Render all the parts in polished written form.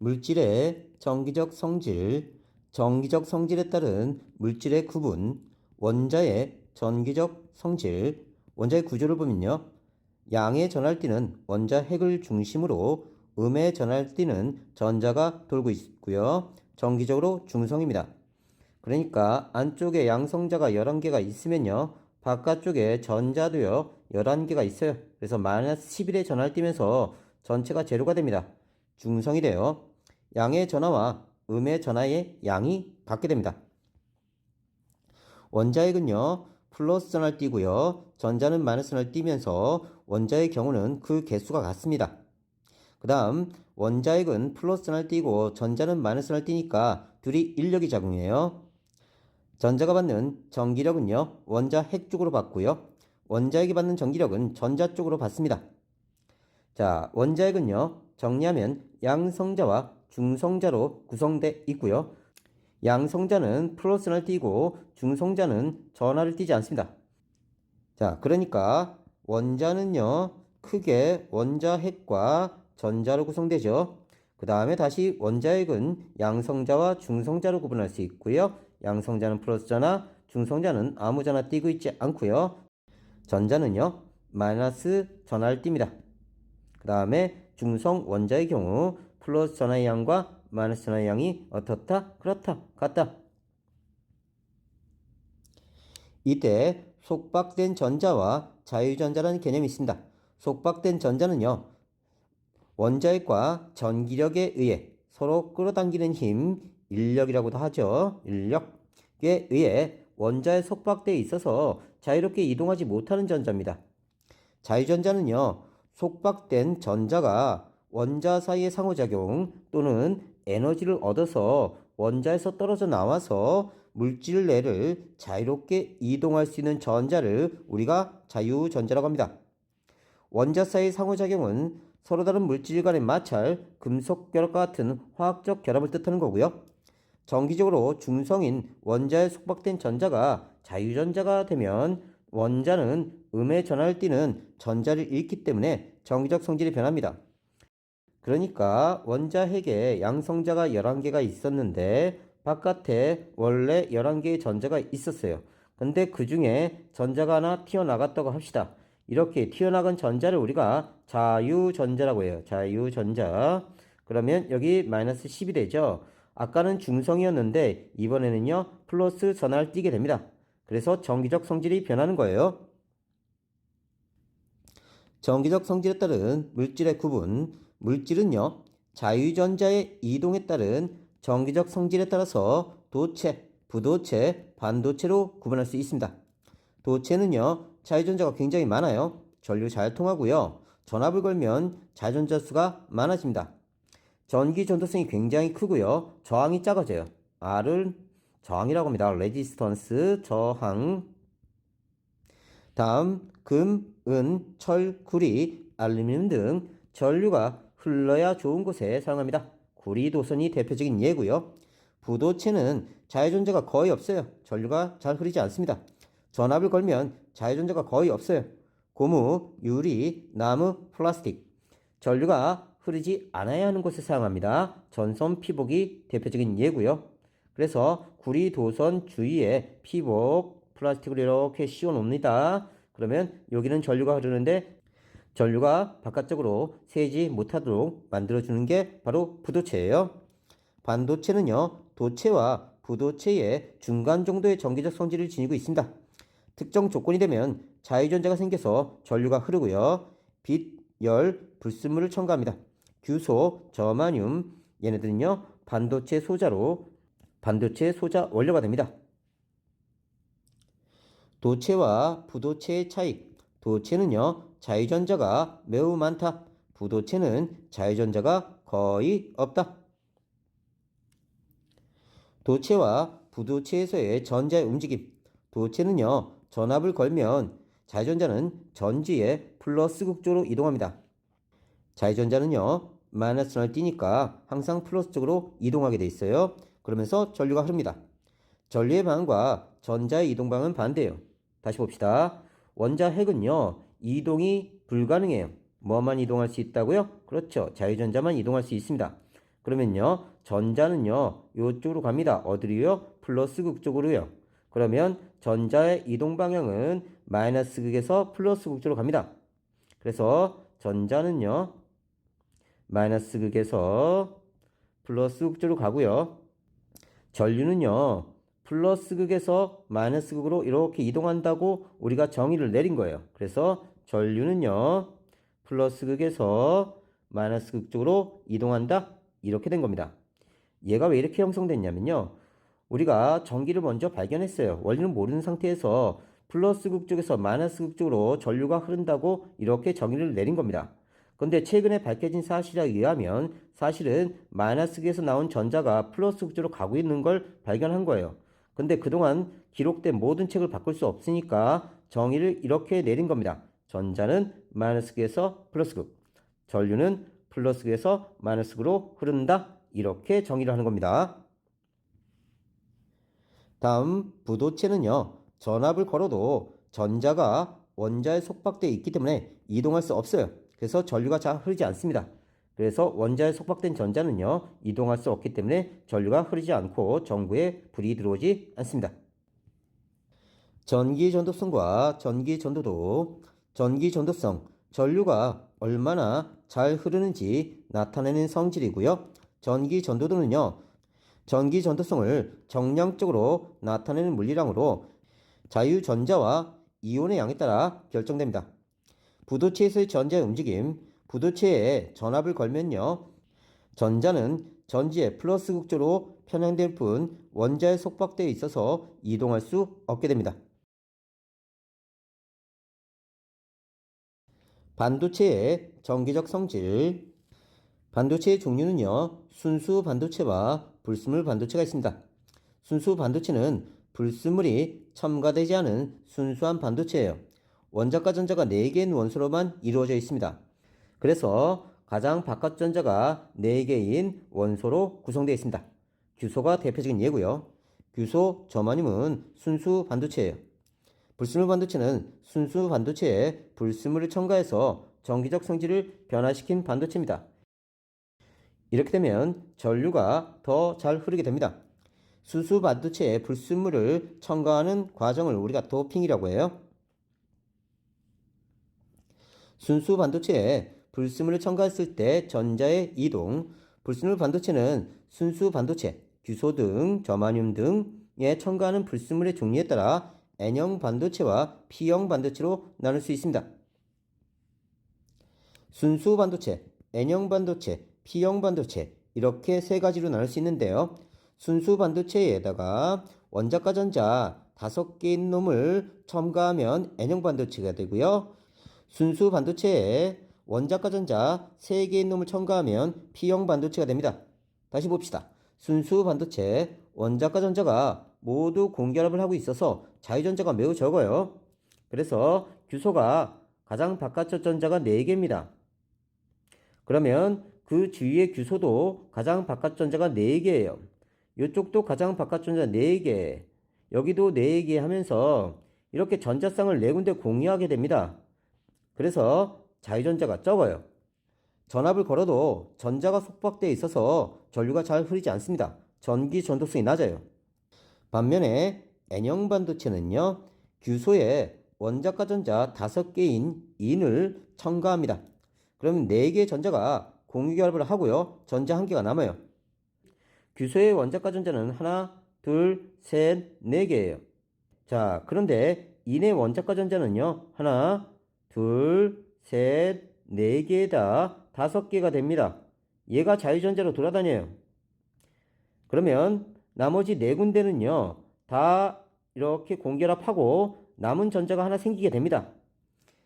물질의 정기적 성질, 정기적 성질에 따른 물질의 구분, 원자의 전기적 성질, 원자의 구조를 보면요. 양의 전할띠는 원자 핵을 중심으로 음의 전할띠는 전자가 돌고 있고요. 정기적으로 중성입니다. 그러니까 안쪽에 양성자가 11개가 있으면요. 바깥쪽에 전자도요. 11개가 있어요. 그래서 마이너스 11의 전할띠면서 전체가 제로가 됩니다. 중성이 돼요. 양의 전하와 음의 전하의 양이 같게 됩니다. 원자핵은요. 플러스 전하를 띄고요. 전자는 마이너스 전하를 띄면서 원자의 경우는 그 개수가 같습니다. 그 다음 원자핵은 플러스 전하를 띄고 전자는 마이너스 전하를 띄니까 둘이 인력이 작용해요. 전자가 받는 전기력은요. 원자 핵 쪽으로 받고요. 원자핵이 받는 전기력은 전자 쪽으로 받습니다. 자, 원자핵은요. 정리하면 양성자와 중성자로 구성되어 있고요. 양성자는 플러스를 띄고 중성자는 전하를 띄지 않습니다. 자, 그러니까 원자는요. 크게 원자핵과 전자로 구성되죠. 그 다음에 다시 원자핵은 양성자와 중성자로 구분할 수 있고요. 양성자는 플러스 전하, 중성자는 아무 전하 띄고 있지 않고요. 전자는요. 마이너스 전하를 띱니다. 그 다음에 중성 원자의 경우 플러스 전하의 양과 마이너스 전하의 양이 어떻다? 그렇다. 같다. 이때 속박된 전자와 자유전자라는 개념이 있습니다. 속박된 전자는요. 원자핵과 전기력에 의해 서로 끌어당기는 힘, 인력이라고도 하죠. 인력에 의해 원자에 속박되어 있어서 자유롭게 이동하지 못하는 전자입니다. 자유전자는요. 속박된 전자가 원자 사이의 상호작용 또는 에너지를 얻어서 원자에서 떨어져 나와서 물질 내를 자유롭게 이동할 수 있는 전자를 우리가 자유전자라고 합니다. 원자 사이의 상호작용은 서로 다른 물질 간의 마찰, 금속 결합과 같은 화학적 결합을 뜻하는 거고요. 정기적으로 중성인 원자에 속박된 전자가 자유전자가 되면 원자는 음의 전하를 띠는 전자를 잃기 때문에 정기적 성질이 변합니다. 그러니까 원자핵에 양성자가 11개가 있었는데 바깥에 원래 11개의 전자가 있었어요. 근데 그 중에 전자가 하나 튀어나갔다고 합시다. 이렇게 튀어나간 전자를 우리가 자유전자라고 해요. 자유전자. 그러면 여기 마이너스 10이 되죠. 아까는 중성이었는데 이번에는요 플러스 전하를 띄게 됩니다. 그래서 정기적 성질이 변하는 거예요. 정기적 성질에 따른 물질의 구분, 물질은요, 자유전자의 이동에 따른 정기적 성질에 따라서 도체, 부도체, 반도체로 구분할 수 있습니다. 도체는요, 자유전자가 굉장히 많아요. 전류 잘 통하고요. 전압을 걸면 자유전자 수가 많아집니다. 전기 전도성이 굉장히 크고요. 저항이 작아져요. R을 저항이라고 합니다. 레지스턴스, 저항. 다음 금, 은, 철, 구리, 알루미늄 등 전류가 흘러야 좋은 곳에 사용합니다. 구리 도선이 대표적인 예고요. 부도체는 자유전자가 거의 없어요. 전류가 잘 흐르지 않습니다. 전압을 걸면 자유전자가 거의 없어요. 고무, 유리, 나무, 플라스틱. 전류가 흐르지 않아야 하는 곳에 사용합니다. 전선 피복이 대표적인 예고요. 그래서 구리 도선 주위에 피복, 플라스틱으로 이렇게 씌워 놓습니다. 그러면 여기는 전류가 흐르는데 전류가 바깥쪽으로 새지 못하도록 만들어주는 게 바로 부도체예요. 반도체는요, 도체와 부도체의 중간 정도의 전기적 성질을 지니고 있습니다. 특정 조건이 되면 자유전자가 생겨서 전류가 흐르고요. 빛, 열, 불순물을 첨가합니다. 규소, 저마늄, 얘네들은요, 반도체 소자로 반도체 소자 원료가 됩니다. 도체와 부도체의 차이. 도체는요, 자유전자가 매우 많다. 부도체는 자유전자가 거의 없다. 도체와 부도체에서의 전자의 움직임. 도체는요, 전압을 걸면 자유전자는 전지의 플러스 극쪽으로 이동합니다. 자유전자는요, 마이너스 전을 띄니까 항상 플러스 쪽으로 이동하게 돼 있어요. 그러면서 전류가 흐릅니다. 전류의 방향과 전자의 이동 방향은 반대예요. 다시 봅시다. 원자 핵은요, 이동이 불가능해요. 뭐만 이동할 수 있다고요? 그렇죠. 자유전자만 이동할 수 있습니다. 그러면요, 전자는요, 이쪽으로 갑니다. 어디로요? 플러스 극 쪽으로요. 그러면 전자의 이동 방향은 마이너스 극에서 플러스 극 쪽으로 갑니다. 그래서 전자는요, 마이너스 극에서 플러스 극 쪽으로 가고요. 전류는요, 플러스 극에서 마이너스 극으로 이렇게 이동한다고 우리가 정의를 내린 거예요. 그래서 전류는요, 플러스 극에서 마이너스 극 쪽으로 이동한다. 이렇게 된 겁니다. 얘가 왜 이렇게 형성됐냐면요, 우리가 전기를 먼저 발견했어요. 원리는 모르는 상태에서 플러스 극 쪽에서 마이너스 극 쪽으로 전류가 흐른다고 이렇게 정의를 내린 겁니다. 근데 최근에 밝혀진 사실에 의하면 사실은 마이너스 극에서 나온 전자가 플러스 극 쪽으로 가고 있는 걸 발견한 거예요. 근데 그동안 기록된 모든 책을 바꿀 수 없으니까 정의를 이렇게 내린 겁니다. 전자는 마이너스 극에서 플러스 극, 전류는 플러스 극에서 마이너스 극으로 흐른다. 이렇게 정의를 하는 겁니다. 다음 부도체는요, 전압을 걸어도 전자가 원자에 속박되어 있기 때문에 이동할 수 없어요. 그래서 전류가 잘 흐르지 않습니다. 그래서 원자에 속박된 전자는요, 이동할 수 없기 때문에 전류가 흐르지 않고 전구에 불이 들어오지 않습니다. 전기 전도성과 전기 전도도. 전기 전도성, 전류가 얼마나 잘 흐르는지 나타내는 성질이고요. 전기 전도도는요, 전기 전도성을 정량적으로 나타내는 물리량으로 자유전자와 이온의 양에 따라 결정됩니다. 부도체에서의 전자의 움직임, 부도체에 전압을 걸면요, 전자는 전지의 플러스 극조로 편향될 뿐 원자에 속박되어 있어서 이동할 수 없게 됩니다. 반도체의 전기적 성질. 반도체의 종류는요, 순수 반도체와 불순물 반도체가 있습니다. 순수 반도체는 불순물이 첨가되지 않은 순수한 반도체예요. 원자과 전자가 4개인 원소로만 이루어져 있습니다. 그래서 가장 바깥 전자가 4개인 원소로 구성되어 있습니다. 규소가 대표적인 예고요. 규소 저마늄은 순수 반도체예요. 불순물 반도체는 순수 반도체에 불순물을 첨가해서 전기적 성질을 변화시킨 반도체입니다. 이렇게 되면 전류가 더 잘 흐르게 됩니다. 순수 반도체에 불순물을 첨가하는 과정을 우리가 도핑이라고 해요. 순수 반도체에 불순물을 첨가했을 때 전자의 이동. 불순물 반도체는 순수 반도체, 규소 등 저마늄 등에 첨가하는 불순물의 종류에 따라 N형 반도체와 P형 반도체로 나눌 수 있습니다. 순수 반도체, N형 반도체, P형 반도체 이렇게 3가지로 나눌 수 있는데요. 순수 반도체에다가 원자과 전자 5개인 놈을 첨가하면 N형 반도체가 되고요. 순수 반도체에 원자과 전자 3개인 놈을 첨가하면 P형 반도체가 됩니다. 다시 봅시다. 순수 반도체, 원자과 전자가 모두 공결합을 하고 있어서 자유전자가 매우 적어요. 그래서 규소가 가장 바깥쪽 전자가 4개입니다. 그러면 그 주위의 규소도 가장 바깥 전자가 4개예요. 이쪽도 가장 바깥 전자 4개, 여기도 4개 하면서 이렇게 전자쌍을 4군데 공유하게 됩니다. 그래서 자유전자가 적어요. 전압을 걸어도 전자가 속박되어 있어서 전류가 잘 흐르지 않습니다. 전기 전도성이 낮아요. 반면에 N형 반도체는요, 규소에 원자과 전자 5개인 인을 첨가합니다. 그러면 4개의 전자가 공유결합을 하고요, 전자 1개가 남아요. 규소의 원자과 전자는 하나, 둘, 셋, 4개예요. 자, 그런데 인의 원자과 전자는요, 하나, 둘, 셋, 4개에다 5개가 됩니다. 얘가 자유전자로 돌아다녀요. 그러면 나머지 4군데는요, 다 이렇게 공결합하고 남은 전자가 하나 생기게 됩니다.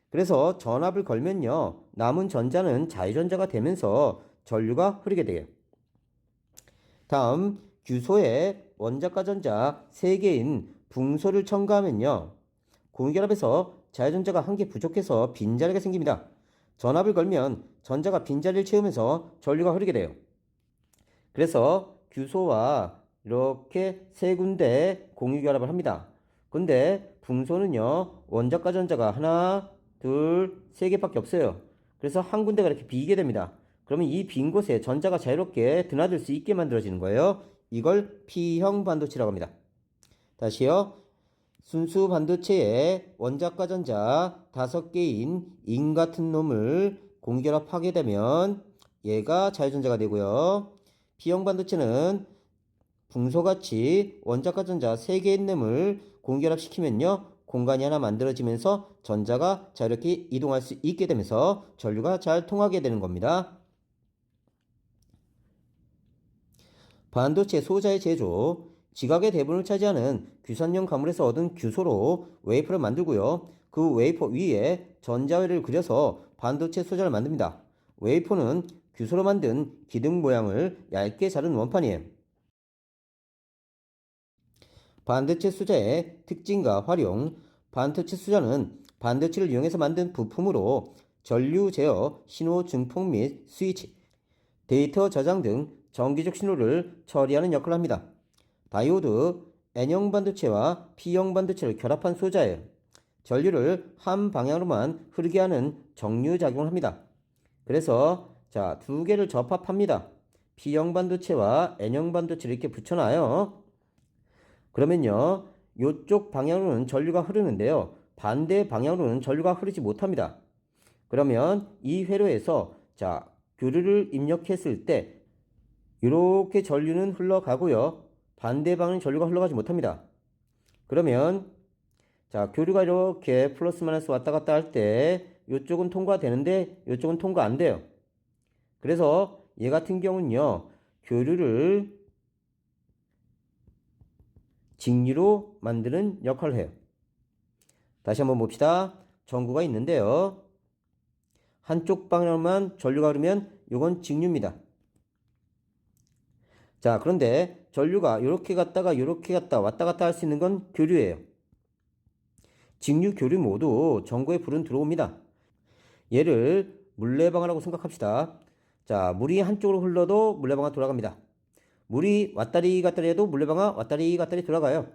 그래서 전압을 걸면요, 남은 전자는 자유전자가 되면서 전류가 흐르게 돼요. 다음 규소에 원자과 전자 3개인 붕소를 첨가하면요, 공결합에서 자유전자가 1개 부족해서 빈자리가 생깁니다. 전압을 걸면 전자가 빈자리를 채우면서 전류가 흐르게 돼요. 그래서 규소와 이렇게 3군데 공유결합을 합니다. 근데 붕소는요, 원자과 전자가 하나, 둘, 3개밖에 없어요. 그래서 한 군데가 이렇게 비게 됩니다. 그러면 이 빈 곳에 전자가 자유롭게 드나들 수 있게 만들어지는 거예요. 이걸 P형 반도체라고 합니다. 다시요. 순수 반도체에 원자과 전자 5개인 인 같은 놈을 공결합하게 되면 얘가 자유전자가 되고요. P형 반도체는 붕소같이 원자과 전자 3개의 놈을 공결합시키면요. 공간이 하나 만들어지면서 전자가 자유롭게 이동할 수 있게 되면서 전류가 잘 통하게 되는 겁니다. 반도체 소자의 제조, 지각의 대부분을 차지하는 규산형 가물에서 얻은 규소로 웨이퍼를 만들고요. 그 웨이퍼 위에 전자회를 그려서 반도체 소자를 만듭니다. 웨이퍼는 규소로 만든 기둥 모양을 얇게 자른 원판이에요. 반도체 소자의 특징과 활용, 반도체 소자는 반도체를 이용해서 만든 부품으로 전류 제어, 신호 증폭 및 스위치, 데이터 저장 등 정기적 신호를 처리하는 역할을 합니다. 다이오드, N형 반도체와 P형 반도체를 결합한 소자예요. 전류를 한 방향으로만 흐르게 하는 정류작용을 합니다. 그래서 자, 두 개를 접합합니다. P형 반도체와 N형 반도체를 이렇게 붙여놔요. 그러면요, 이쪽 방향으로는 전류가 흐르는데요. 반대 방향으로는 전류가 흐르지 못합니다. 그러면 이 회로에서 자, 교류를 입력했을 때 이렇게 전류는 흘러가고요. 반대 방향은 전류가 흘러가지 못합니다. 그러면 자, 교류가 이렇게 플러스 마이너스 왔다 갔다 할 때 이쪽은 통과되는데 이쪽은 통과 안 돼요. 그래서 얘 같은 경우는요. 교류를 직류로 만드는 역할을 해요. 다시 한번 봅시다. 전구가 있는데요. 한쪽 방향만 전류가 흐르면 이건 직류입니다. 자, 그런데 전류가 이렇게 갔다가 이렇게 갔다 왔다 갔다 할 수 있는 건 교류예요. 직류, 교류 모두 전구에 불은 들어옵니다. 얘를 물레방아라고 생각합시다. 자, 물이 한쪽으로 흘러도 물레방아 돌아갑니다. 물이 왔다리 갔다리 해도 물레방아 왔다리 갔다리 돌아가요.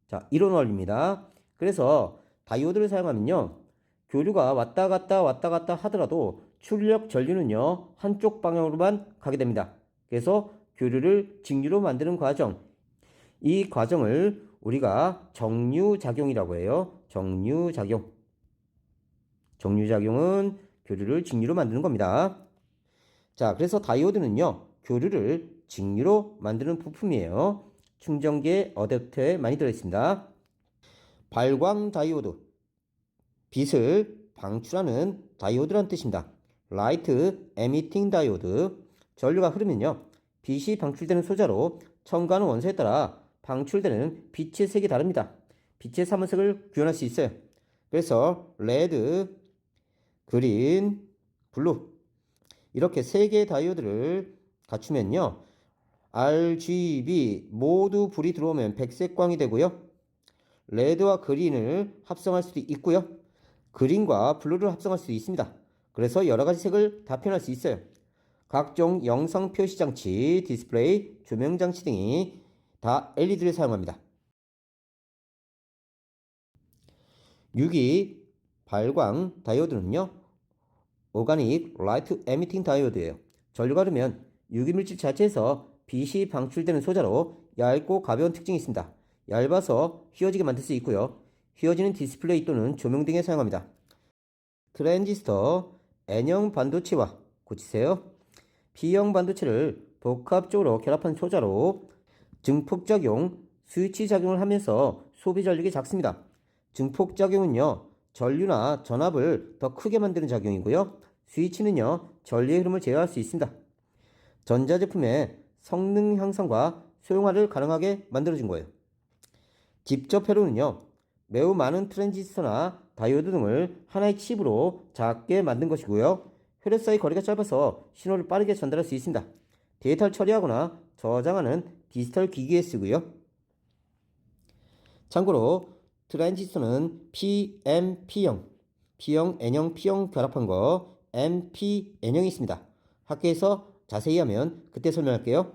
자, 이런 원리입니다. 그래서 다이오드를 사용하면요. 교류가 왔다 갔다 하더라도 출력 전류는요. 한쪽 방향으로만 가게 됩니다. 그래서 교류를 직류로 만드는 과정. 이 과정을 우리가 정류작용이라고 해요. 정류작용. 정류작용은 교류를 직류로 만드는 겁니다. 자, 그래서 다이오드는요. 교류를 직류로 만드는 부품이에요. 충전기에 어댑터에 많이 들어있습니다. 발광 다이오드. 빛을 방출하는 다이오드란 뜻입니다. 라이트 에미팅 다이오드. 전류가 흐르면요. 빛이 방출되는 소자로 첨가하는 원소에 따라 방출되는 빛의 색이 다릅니다. 빛의 삼원색을 구현할 수 있어요. 그래서 레드, 그린, 블루 이렇게 세 개의 다이오드를 갖추면요. RGB 모두 불이 들어오면 백색광이 되고요. 레드와 그린을 합성할 수도 있고요. 그린과 블루를 합성할 수도 있습니다. 그래서 여러 가지 색을 다 표현할 수 있어요. 각종 영상 표시 장치, 디스플레이, 조명 장치 등이 다 LED를 사용합니다. 6위 발광 다이오드는요. 오가닉 라이트 에미팅 다이오드예요. 전류가 흐르면 유기물질 자체에서 빛이 방출되는 소자로 얇고 가벼운 특징이 있습니다. 얇아서 휘어지게 만들 수 있고요. 휘어지는 디스플레이 또는 조명 등에 사용합니다. 트랜지스터, N형 반도체와 고치세요. P형 반도체를 복합적으로 결합한 소자로 증폭작용, 스위치 작용을 하면서 소비 전력이 작습니다. 증폭작용은요, 전류나 전압을 더 크게 만드는 작용이고요. 스위치는요, 전류의 흐름을 제어할 수 있습니다. 전자제품의 성능 향상과 소형화를 가능하게 만들어준 거예요. 직접 회로는요, 매우 많은 트랜지스터나 다이오드 등을 하나의 칩으로 작게 만든 것이고요. 회로 사이 거리가 짧아서 신호를 빠르게 전달할 수 있습니다. 데이터를 처리하거나 저장하는 디지털 기기에 쓰고요. 참고로 트랜지스터는 PMP형, P형, N형, P형 결합한 거 MP, N형이 있습니다. 학교에서 자세히 하면 그때 설명할게요.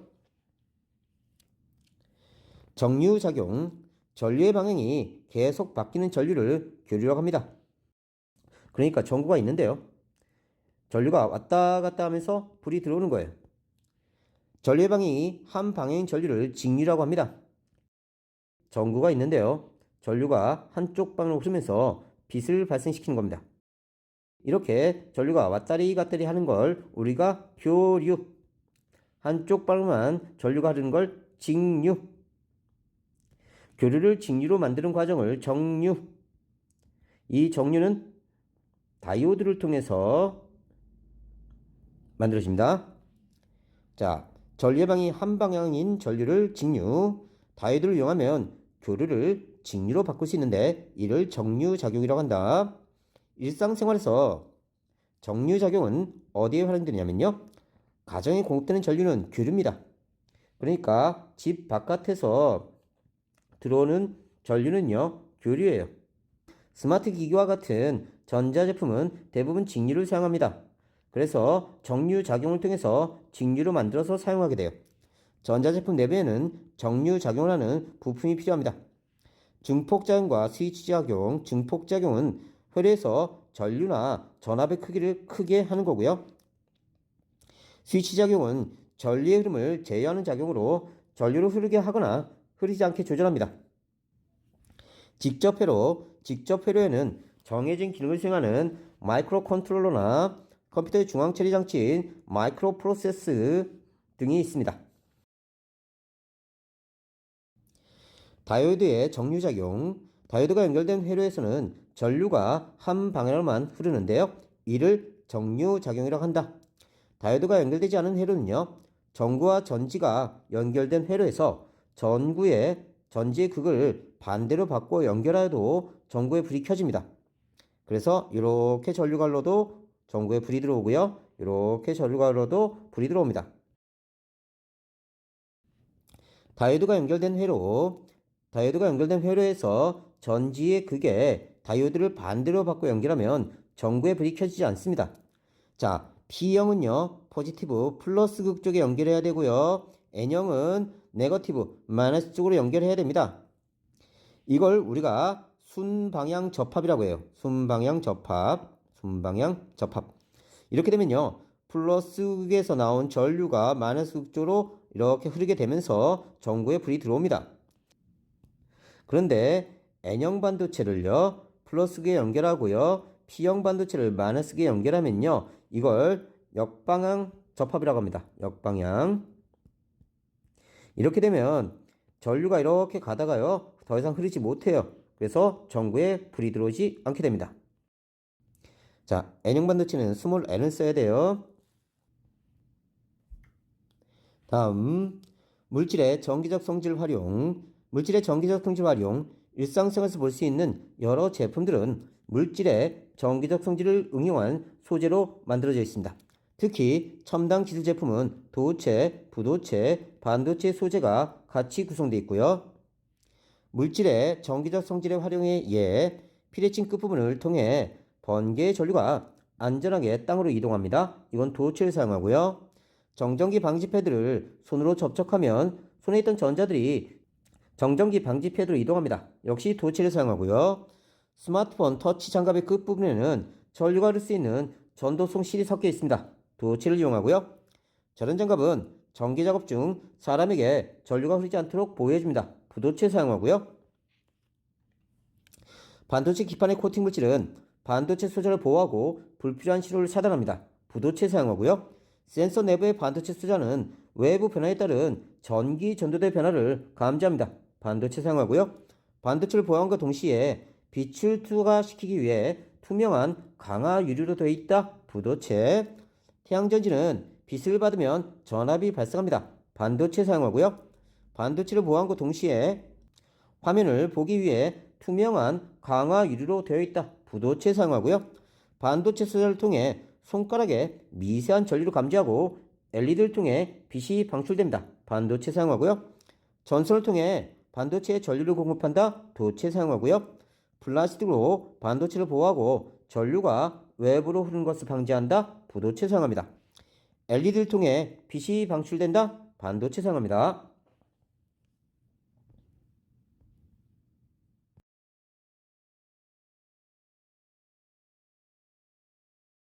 정류작용, 전류의 방향이 계속 바뀌는 전류를 교류라고 합니다. 그러니까 전구가 있는데요. 전류가 왔다 갔다 하면서 불이 들어오는 거예요. 전류의 방향이 한 방향인 전류를 직류라고 합니다. 전구가 있는데요. 전류가 한쪽 방향으로 흐르면서 빛을 발생시키는 겁니다. 이렇게 전류가 왔다리 갔다리 하는 걸 우리가 교류, 한쪽 방향만 전류가 흐르는 걸 직류, 교류를 직류로 만드는 과정을 정류, 이 정류는 다이오드를 통해서 만들어집니다. 자, 전류의 방이 한 방향인 전류를 직류, 다이오드를 이용하면 교류를 직류로 바꿀 수 있는데 이를 정류작용이라고 한다. 일상생활에서 정류작용은 어디에 활용되냐면요. 가정에 공급되는 전류는 교류입니다. 그러니까 집 바깥에서 들어오는 전류는요, 교류예요. 스마트 기기와 같은 전자제품은 대부분 직류를 사용합니다. 그래서 정류작용을 통해서 직류로 만들어서 사용하게 돼요. 전자제품 내부에는 정류작용을 하는 부품이 필요합니다. 증폭작용과 스위치작용, 증폭작용은 회로에서 전류나 전압의 크기를 크게 하는 거고요. 스위치작용은 전류의 흐름을 제어하는 작용으로 전류를 흐르게 하거나 흐르지 않게 조절합니다. 직접 회로에는 정해진 기능을 수행하는 마이크로 컨트롤러나 컴퓨터의 중앙 처리 장치인 마이크로 프로세스 등이 있습니다. 다이오드의 정류작용. 다이오드가 연결된 회로에서는 전류가 한 방향으로만 흐르는데요. 이를 정류작용이라고 한다. 다이오드가 연결되지 않은 회로는요. 전구와 전지가 연결된 회로에서 전지의 극을 반대로 바꿔 연결하여도 전구에 불이 켜집니다. 그래서 이렇게 전류가 흘러도 전구에 불이 들어오고요. 이렇게 전류가 흘러도 불이 들어옵니다. 다이오드가 연결된 회로에서 전지의 극에 다이오드를 반대로 바꿔 연결하면 전구에 불이 켜지지 않습니다. 자, P형은요, 포지티브 플러스 극 쪽에 연결해야 되고요. N형은 네거티브 마이너스 쪽으로 연결해야 됩니다. 이걸 우리가 순방향 접합이라고 해요. 순방향 접합. 이렇게 되면요, 플러스 극에서 나온 전류가 마이너스 극 쪽으로 이렇게 흐르게 되면서 전구에 불이 들어옵니다. 그런데 N형 반도체를요, 플러스극에 연결하고요, P형 반도체를 마이너스극에 연결하면요, 이걸 역방향 접합이라고 합니다. 역방향. 이렇게 되면 전류가 이렇게 가다가요, 더 이상 흐르지 못해요. 그래서 전구에 불이 들어오지 않게 됩니다. 자, N형 반도체는 스몰 n을 써야 돼요. 다음, 물질의 전기적 성질 활용. 일상생활에서 볼 수 있는 여러 제품들은 물질의 전기적 성질을 응용한 소재로 만들어져 있습니다. 특히 첨단 기술 제품은 도체, 부도체, 반도체 소재가 같이 구성되어 있고요. 물질의 전기적 성질의 활용에 의해 피레친 끝부분을 통해 번개의 전류가 안전하게 땅으로 이동합니다. 이건 도체를 사용하고요. 정전기 방지 패드를 손으로 접촉하면 손에 있던 전자들이 정전기 방지 패드로 이동합니다. 역시 도체를 사용하고요. 스마트폰 터치 장갑의 끝부분에는 전류가 흐를 수 있는 전도성 실이 섞여 있습니다. 도체를 이용하고요. 저런 장갑은 전기 작업 중 사람에게 전류가 흐르지 않도록 보호해줍니다. 부도체 사용하고요. 반도체 기판의 코팅 물질은 반도체 소재를 보호하고 불필요한 신호를 차단합니다. 부도체 사용하고요. 센서 내부의 반도체 수자는 외부 변화에 따른 전기 전도대 변화를 감지합니다. 반도체 사용하고요. 반도체를 보호함과 동시에 빛을 투과시키기 위해 투명한 강화 유리로 되어 있다. 부도체. 태양전지는 빛을 받으면 전압이 발생합니다. 반도체 사용하고요. 반도체를 보호함과 동시에 화면을 보기 위해 투명한 강화 유리로 되어 있다. 부도체 사용하고요. 반도체 수자를 통해 손가락에 미세한 전류를 감지하고 LED를 통해 빛이 방출됩니다. 반도체 사용하고요. 전선을 통해 반도체에 전류를 공급한다. 도체 사용하고요. 플라스틱으로 반도체를 보호하고 전류가 외부로 흐르는 것을 방지한다. 부도체 사용합니다. LED를 통해 빛이 방출된다. 반도체 사용합니다.